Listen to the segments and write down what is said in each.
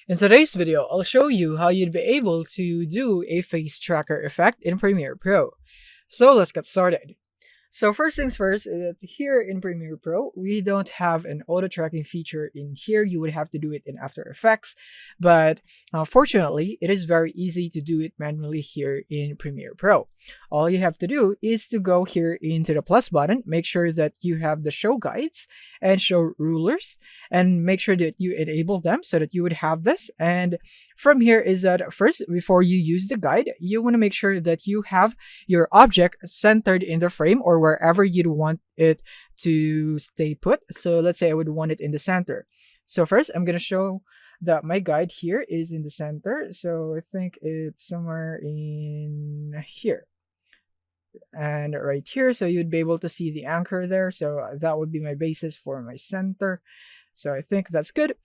In today's video, I'll show you how you'd be able to do a face tracker effect in Premiere Pro. So let's get started. So first things first, here in Premiere Pro, we don't have an auto tracking feature in here. You would have to do it in After Effects, but fortunately, it is very easy to do it manually here in Premiere Pro. All you have to do is to go here into the plus button, make sure that you have the show guides and show rulers, and make sure that you enable them so that you would have this. And from here is that first, before you use the guide, you want to make sure that you have your object centered in the frame or wherever you'd want it to stay put. So let's say I would want it in the center. So first, I'm going to show that my guide here is in the center. So I think it's somewhere in here and right here. So you'd be able to see the anchor there. So that would be my basis for my center. So I think that's good.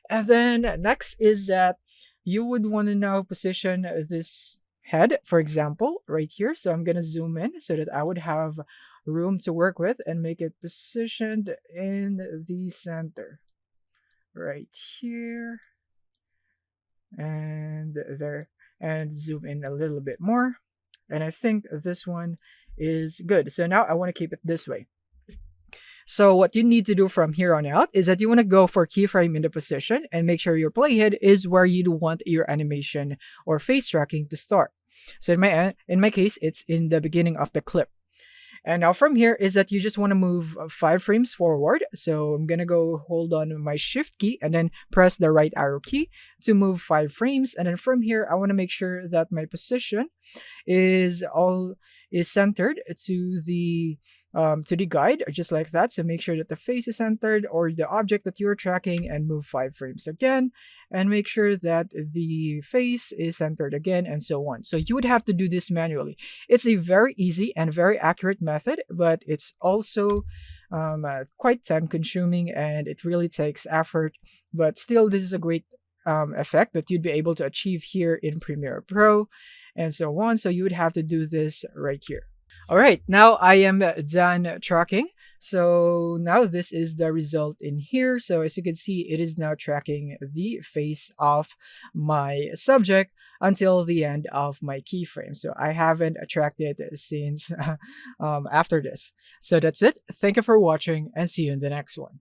And then next is that you would want to now position this head, for example, right here. So I'm going to zoom in so that I would have room to work with and make it positioned in the center right here and there, and zoom in a little bit more. And I think this one is good. So now I want to keep it this way. So what you need to do from here on out is that you want to go for keyframe in the position and make sure your playhead is where you'd want your animation or face tracking to start. So in my case, it's in the beginning of the clip. And now from here is that you just want to move 5 frames forward. So I'm going to go hold on my shift key and then press the right arrow key to move 5 frames. And then from here, I want to make sure that my position is centered to the guide, just like that. So make sure that the face is centered or the object that you're tracking and move 5 frames again, and make sure that the face is centered again, and so on. So you would have to do this manually. It's a very easy and very accurate method, but it's also quite time consuming and it really takes effort. But still, this is a great effect that you'd be able to achieve here in Premiere Pro and so on. So you would have to do this right here. All right, now I am done tracking. So now this is the result in here. So as you can see, it is now tracking the face of my subject until the end of my keyframe. So I haven't tracked it since after this. So that's it. Thank you for watching and see you in the next one.